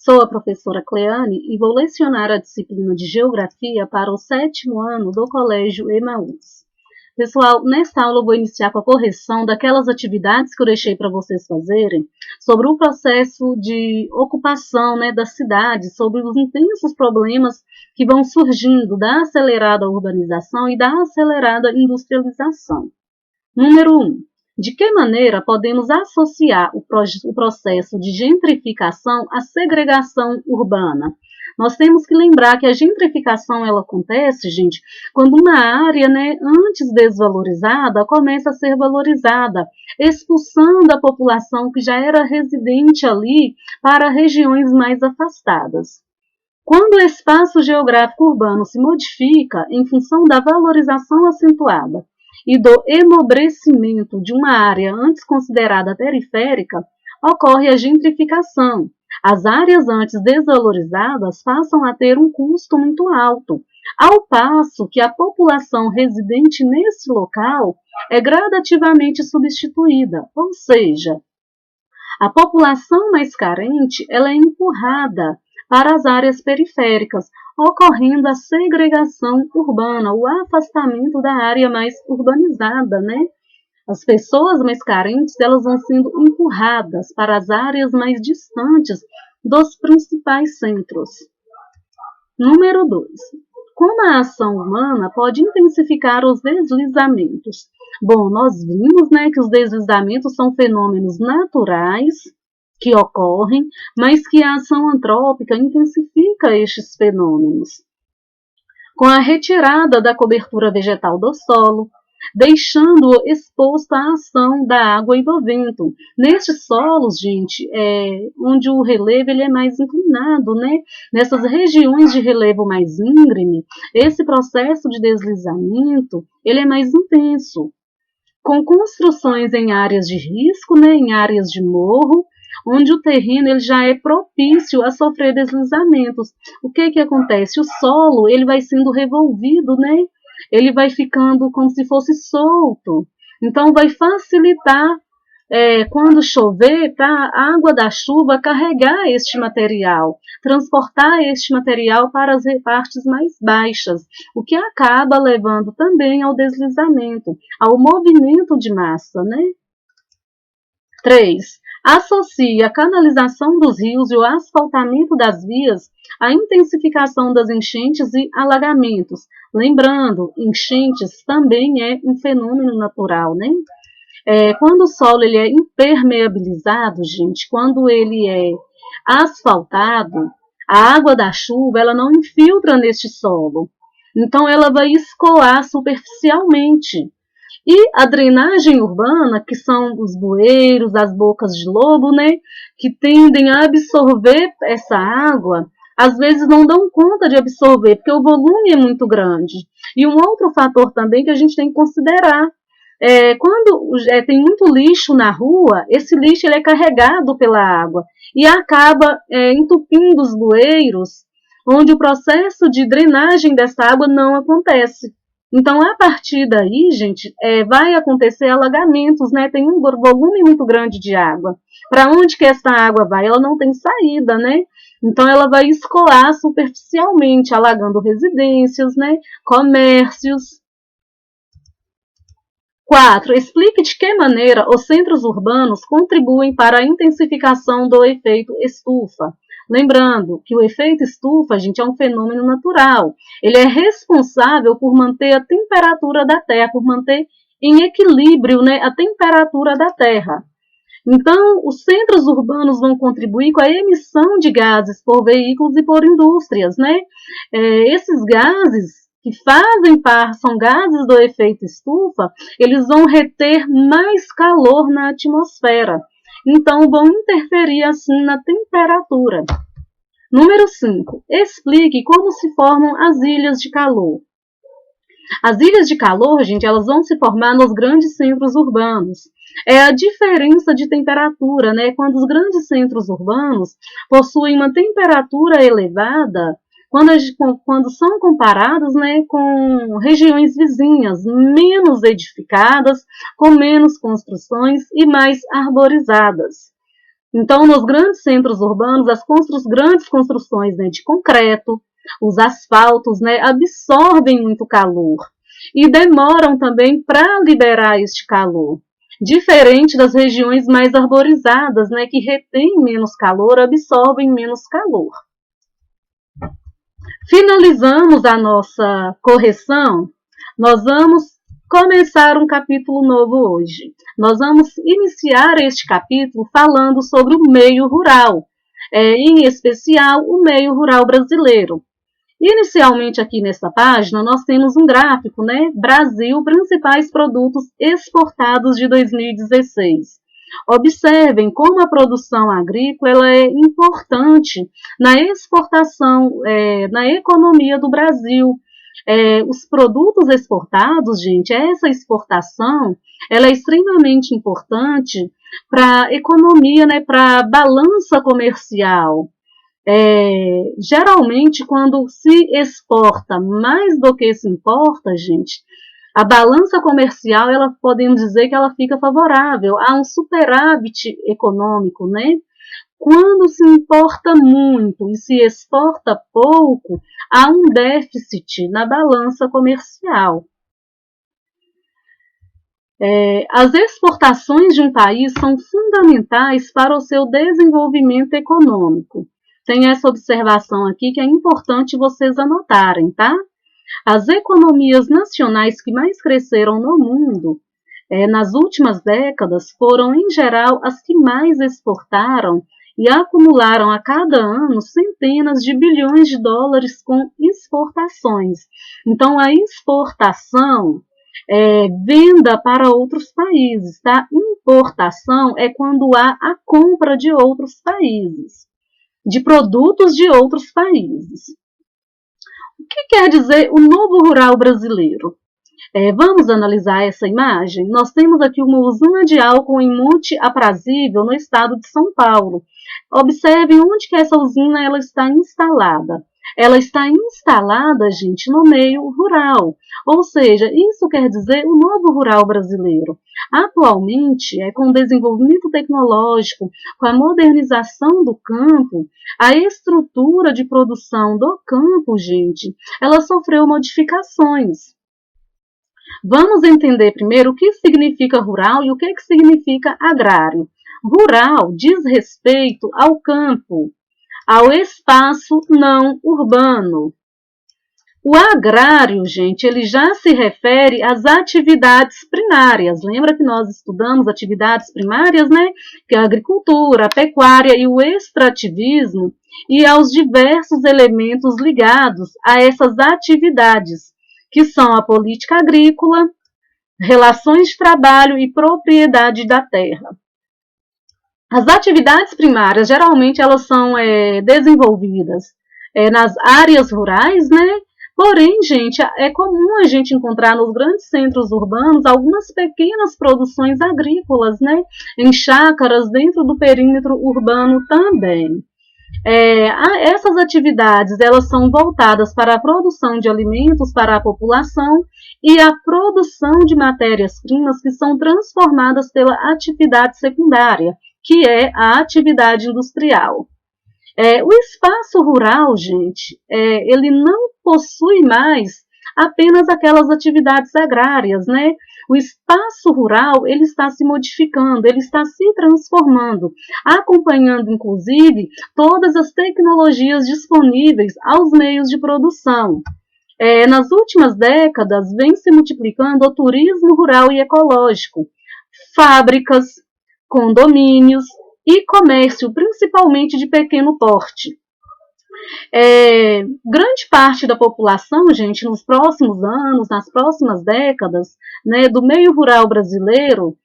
Sou a professora Cleane e vou lecionar a disciplina de Geografia para o 7º ano do Colégio Emaús. Pessoal, nesta aula eu vou iniciar com a correção daquelas atividades que eu deixei para vocês fazerem sobre o processo de ocupação, das cidades, sobre os intensos problemas que vão surgindo da acelerada urbanização e da acelerada industrialização. Número 1. De que maneira podemos associar o processo de gentrificação à segregação urbana? Nós temos que lembrar que a gentrificação ela acontece, gente, quando uma área, antes desvalorizada, começa a ser valorizada, expulsando a população que já era residente ali para regiões mais afastadas. Quando o espaço geográfico urbano se modifica em função da valorização acentuada e do emobrecimento de uma área antes considerada periférica, ocorre a gentrificação. As áreas antes desvalorizadas passam a ter um custo muito alto, ao passo que a população residente nesse local é gradativamente substituída, ou seja, a população mais carente ela é empurrada para as áreas periféricas, ocorrendo a segregação urbana, o afastamento da área mais urbanizada, As pessoas mais carentes, elas vão sendo empurradas para as áreas mais distantes dos principais centros. Número 2. Como a ação humana pode intensificar os deslizamentos? Bom, nós vimos, que os deslizamentos são fenômenos naturais que ocorrem, mas que a ação antrópica intensifica estes fenômenos. Com a retirada da cobertura vegetal do solo, deixando-o exposto à ação da água e do vento. Nestes solos, gente, onde o relevo ele é mais inclinado, Nessas regiões de relevo mais íngreme, esse processo de deslizamento ele é mais intenso. Com construções em áreas de risco, em áreas de morro, onde o terreno ele já é propício a sofrer deslizamentos. O que acontece? O solo ele vai sendo revolvido, ele vai ficando como se fosse solto. Então, vai facilitar, quando chover, para a água da chuva carregar este material, transportar este material para as partes mais baixas, o que acaba levando também ao deslizamento, ao movimento de massa, 3. Associa a canalização dos rios e o asfaltamento das vias à intensificação das enchentes e alagamentos. Lembrando, enchentes também é um fenômeno natural, Quando o solo ele é impermeabilizado, gente, quando ele é asfaltado, a água da chuva ela não infiltra neste solo. Então, ela vai escoar superficialmente. E a drenagem urbana, que são os bueiros, as bocas de lobo, que tendem a absorver essa água, às vezes não dão conta de absorver, porque o volume é muito grande. E um outro fator também que a gente tem que considerar, quando tem muito lixo na rua, esse lixo ele é carregado pela água e acaba entupindo os bueiros, onde o processo de drenagem dessa água não acontece. Então, a partir daí, gente, vai acontecer alagamentos, Tem um volume muito grande de água. Para onde que essa água vai? Ela não tem saída, Então, ela vai escoar superficialmente, alagando residências, comércios. 4. Explique de que maneira os centros urbanos contribuem para a intensificação do efeito estufa. Lembrando que o efeito estufa, gente, é um fenômeno natural. Ele é responsável por manter a temperatura da Terra, por manter em equilíbrio, a temperatura da Terra. Então, os centros urbanos vão contribuir com a emissão de gases por veículos e por indústrias, Esses gases que fazem parte, são gases do efeito estufa, eles vão reter mais calor na atmosfera. Então, vão interferir assim na temperatura. Número 5. Explique como se formam as ilhas de calor. As ilhas de calor, gente, elas vão se formar nos grandes centros urbanos. É a diferença de temperatura, Quando os grandes centros urbanos possuem uma temperatura elevada, quando são comparados com regiões vizinhas, menos edificadas, com menos construções e mais arborizadas. Então, nos grandes centros urbanos, as grandes construções, né, de concreto, os asfaltos, né, absorvem muito calor e demoram também para liberar este calor. Diferente das regiões mais arborizadas, né, que retêm menos calor, absorvem menos calor. Finalizamos a nossa correção, nós vamos começar um capítulo novo hoje. Nós vamos iniciar este capítulo falando sobre o meio rural, em especial o meio rural brasileiro. Inicialmente aqui nesta página nós temos um gráfico, né? Brasil, principais produtos exportados de 2016. Observem como a produção agrícola ela é importante na exportação, na economia do Brasil. Os produtos exportados, gente, essa exportação, ela é extremamente importante para a economia, né, para a balança comercial. Geralmente, quando se exporta mais do que se importa, gente, a balança comercial, ela podemos dizer que ela fica favorável a um superávit econômico, né? Quando se importa muito e se exporta pouco, há um déficit na balança comercial. As exportações de um país são fundamentais para o seu desenvolvimento econômico. Tem essa observação aqui que é importante vocês anotarem, tá? As economias nacionais que mais cresceram no mundo nas últimas décadas foram, em geral, as que mais exportaram e acumularam a cada ano centenas de bilhões de dólares com exportações. Então, a exportação é venda para outros países, tá? Importação é quando há a compra de outros países, de produtos de outros países. O que quer dizer o novo rural brasileiro? Vamos analisar essa imagem? Nós temos aqui uma usina de álcool em Monte Aprazível, no estado de São Paulo. Observem onde que essa usina ela está instalada. Ela está instalada, gente, no meio rural. Ou seja, isso quer dizer o novo rural brasileiro. Atualmente, com o desenvolvimento tecnológico, com a modernização do campo, a estrutura de produção do campo, gente, ela sofreu modificações. Vamos entender primeiro o que significa rural e o que significa agrário. Rural diz respeito ao campo, ao espaço não urbano. O agrário, gente, ele já se refere às atividades primárias. Lembra que nós estudamos atividades primárias, né? Que é a agricultura, a pecuária e o extrativismo, e aos diversos elementos ligados a essas atividades, que são a política agrícola, relações de trabalho e propriedade da terra. As atividades primárias, geralmente, elas são desenvolvidas nas áreas rurais, né? Porém, gente, é comum a gente encontrar nos grandes centros urbanos algumas pequenas produções agrícolas, né? Em chácaras dentro do perímetro urbano também. Essas atividades elas são voltadas para a produção de alimentos para a população e a produção de matérias-primas que são transformadas pela atividade secundária, que é a atividade industrial. O espaço rural, gente, ele não possui mais apenas aquelas atividades agrárias, né? O espaço rural, ele está se modificando, ele está se transformando, acompanhando, inclusive, todas as tecnologias disponíveis aos meios de produção. Nas últimas décadas, vem se multiplicando o turismo rural e ecológico, fábricas, condomínios e comércio, principalmente de pequeno porte. Grande parte da população, gente, nos próximos anos, nas próximas décadas, né, do meio rural brasileiro,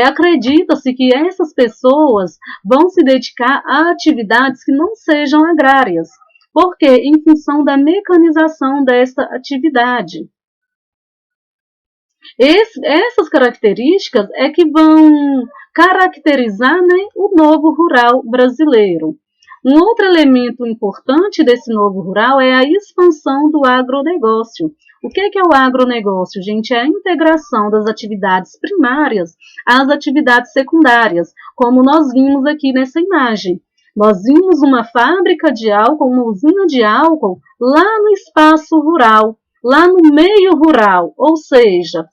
acredita-se que essas pessoas vão se dedicar a atividades que não sejam agrárias, porque em função da mecanização desta atividade. Essas características que vão caracterizar, né, o novo rural brasileiro. Um outro elemento importante desse novo rural é a expansão do agronegócio. O que é o agronegócio, gente? É a integração das atividades primárias às atividades secundárias, como nós vimos aqui nessa imagem. Nós vimos uma fábrica de álcool, uma usina de álcool, lá no espaço rural, lá no meio rural, ou seja,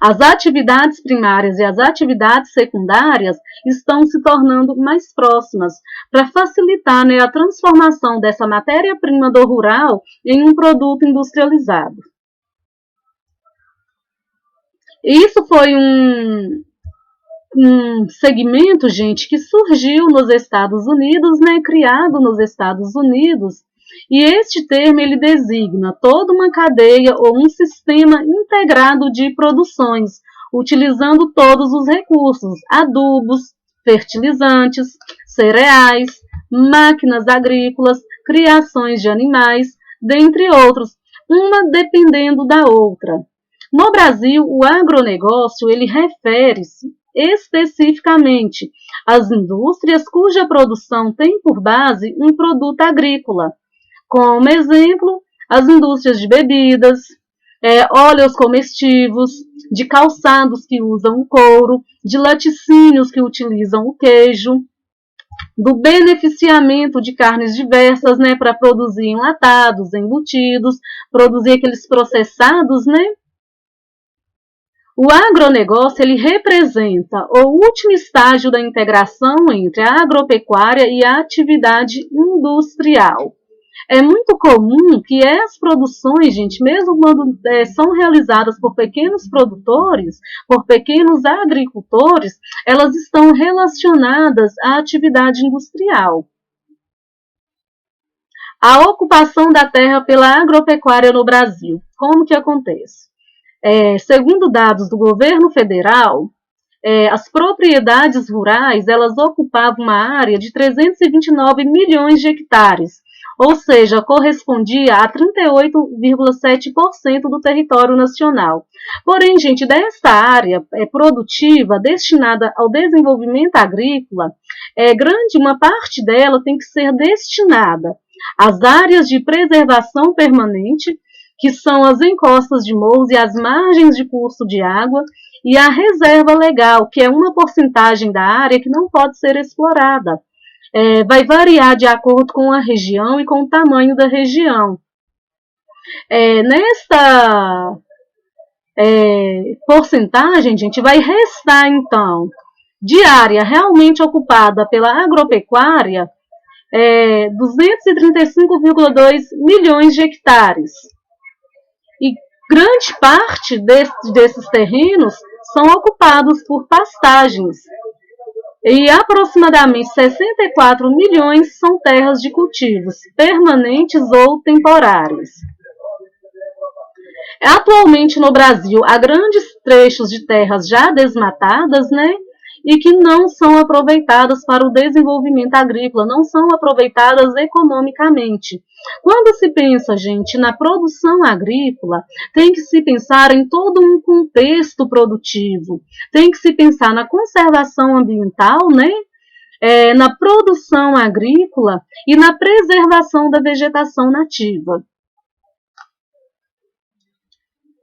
as atividades primárias e as atividades secundárias estão se tornando mais próximas para facilitar, né, a transformação dessa matéria-prima do rural em um produto industrializado. Isso foi um segmento, gente, que surgiu nos Estados Unidos, né, criado nos Estados Unidos, e este termo ele designa toda uma cadeia ou um sistema integrado de produções, utilizando todos os recursos, adubos, fertilizantes, cereais, máquinas agrícolas, criações de animais, dentre outros, uma dependendo da outra. No Brasil, o agronegócio ele refere-se especificamente às indústrias cuja produção tem por base um produto agrícola. Como exemplo, as indústrias de bebidas, óleos comestíveis, de calçados que usam o couro, de laticínios que utilizam o queijo, do beneficiamento de carnes diversas, né, para produzir enlatados, embutidos, produzir aqueles processados, né? O agronegócio ele representa o último estágio da integração entre a agropecuária e a atividade industrial. É muito comum que as produções, gente, mesmo quando são realizadas por pequenos produtores, por pequenos agricultores, elas estão relacionadas à atividade industrial. A ocupação da terra pela agropecuária no Brasil. Como que acontece? Segundo dados do governo federal, as propriedades rurais elas ocupavam uma área de 329 milhões de hectares, ou seja, correspondia a 38,7% do território nacional. Porém, gente, dessa área produtiva destinada ao desenvolvimento agrícola, uma parte dela tem que ser destinada às áreas de preservação permanente, que são as encostas de morros e as margens de curso de água, e a reserva legal, que é uma porcentagem da área que não pode ser explorada. Vai variar de acordo com a região e com o tamanho da região. Nesta porcentagem, gente, vai restar, então, de área realmente ocupada pela agropecuária, 235,2 milhões de hectares. E grande parte desses terrenos são ocupados por pastagens. E aproximadamente 64 milhões são terras de cultivos, permanentes ou temporárias. Atualmente no Brasil, há grandes trechos de terras já desmatadas, né? E que não são aproveitadas para o desenvolvimento agrícola, não são aproveitadas economicamente. Quando se pensa, gente, na produção agrícola, tem que se pensar em todo um contexto produtivo, tem que se pensar na conservação ambiental, né? Na produção agrícola e na preservação da vegetação nativa.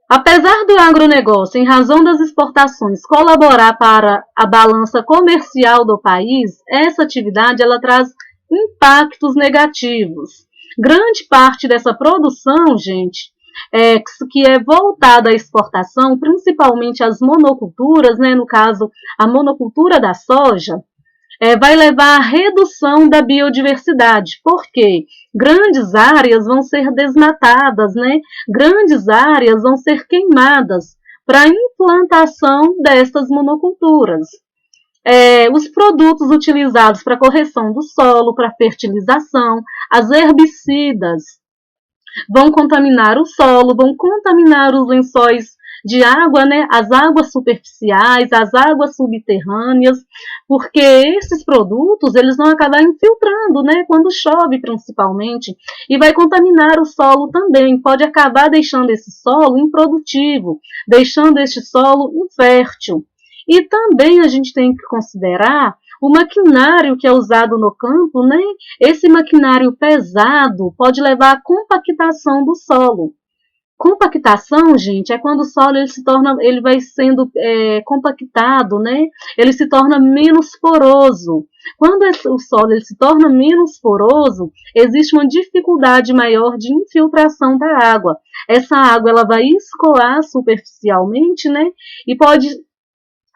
Apesar do agronegócio, em razão das exportações, colaborar para a balança comercial do país, essa atividade ela traz impactos negativos. Grande parte dessa produção, gente, que é voltada à exportação, principalmente as monoculturas, né, no caso, a monocultura da soja, vai levar à redução da biodiversidade, porque grandes áreas vão ser desmatadas, né? Grandes áreas vão ser queimadas para a implantação destas monoculturas. Os produtos utilizados para correção do solo, para fertilização, as herbicidas, vão contaminar o solo, vão contaminar os lençóis de água, né, as águas superficiais, as águas subterrâneas, porque esses produtos eles vão acabar infiltrando, né, quando chove principalmente, e vai contaminar o solo também, pode acabar deixando esse solo improdutivo, deixando este solo infértil. E também a gente tem que considerar O maquinário que é usado no campo, né? Esse maquinário pesado pode levar à compactação do solo. Compactação, gente, é quando o solo ele vai sendo compactado, né? Ele se torna menos poroso. Quando o solo ele se torna menos poroso, existe uma dificuldade maior de infiltração da água. Essa água ela vai escoar superficialmente, né? E pode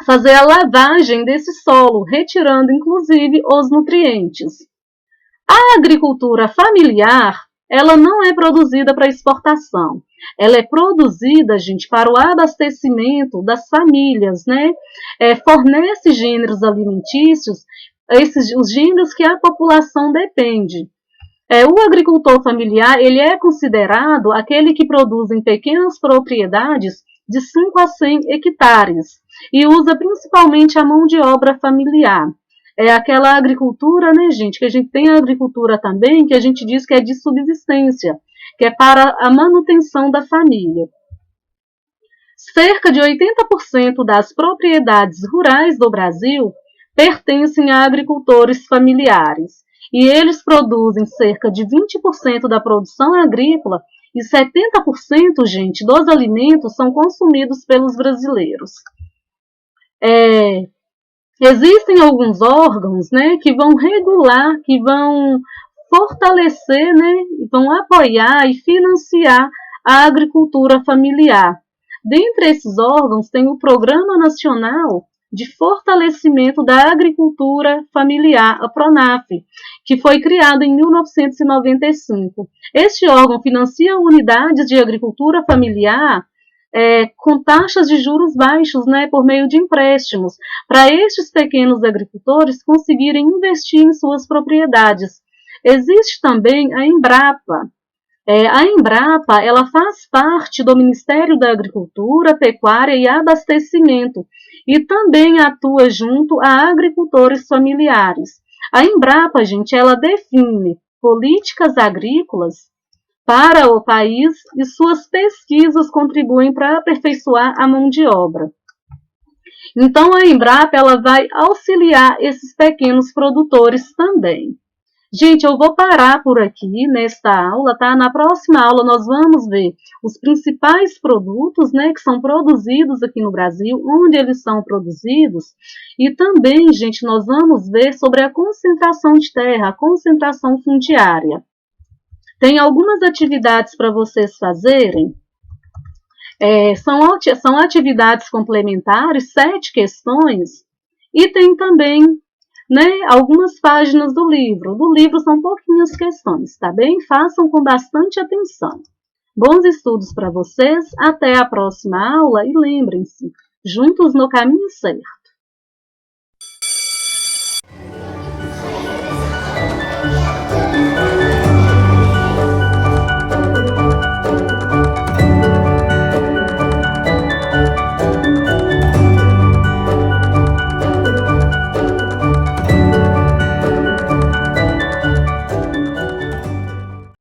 fazer a lavagem desse solo, retirando inclusive os nutrientes. A agricultura familiar, ela não é produzida para exportação. Ela é produzida, gente, para o abastecimento das famílias, né? Fornece gêneros alimentícios, os gêneros que a população depende. O agricultor familiar, ele é considerado aquele que produz em pequenas propriedades de 5 a 100 hectares e usa principalmente a mão de obra familiar. É aquela agricultura, né, gente, que a gente tem a agricultura também, que a gente diz que é de subsistência, que é para a manutenção da família. Cerca de 80% das propriedades rurais do Brasil pertencem a agricultores familiares, e eles produzem cerca de 20% da produção agrícola e 70%, gente, dos alimentos são consumidos pelos brasileiros. Existem alguns órgãos, né, que vão regular, que vão fortalecer, né, vão apoiar e financiar a agricultura familiar. Dentre esses órgãos tem o Programa Nacional de Fortalecimento da Agricultura Familiar, a PRONAF, que foi criado em 1995. Este órgão financia unidades de agricultura familiar com taxas de juros baixos, né, por meio de empréstimos, para estes pequenos agricultores conseguirem investir em suas propriedades. Existe também a Embrapa. A Embrapa ela faz parte do Ministério da Agricultura, Pecuária e Abastecimento e também atua junto a agricultores familiares. A Embrapa, gente, ela define políticas agrícolas para o país e suas pesquisas contribuem para aperfeiçoar a mão de obra. Então, a Embrapa ela vai auxiliar esses pequenos produtores também. Gente, eu vou parar por aqui nesta aula, tá? Na próxima aula nós vamos ver os principais produtos, né, que são produzidos aqui no Brasil, onde eles são produzidos, e também, gente, nós vamos ver sobre a concentração de terra, a concentração fundiária. Tem algumas atividades para vocês fazerem, são atividades complementares, 7 questões, e tem também, né, algumas páginas do livro. Do livro são pouquinhas questões, tá bem? Façam com bastante atenção. Bons estudos para vocês, até a próxima aula e lembrem-se, juntos no caminho certo.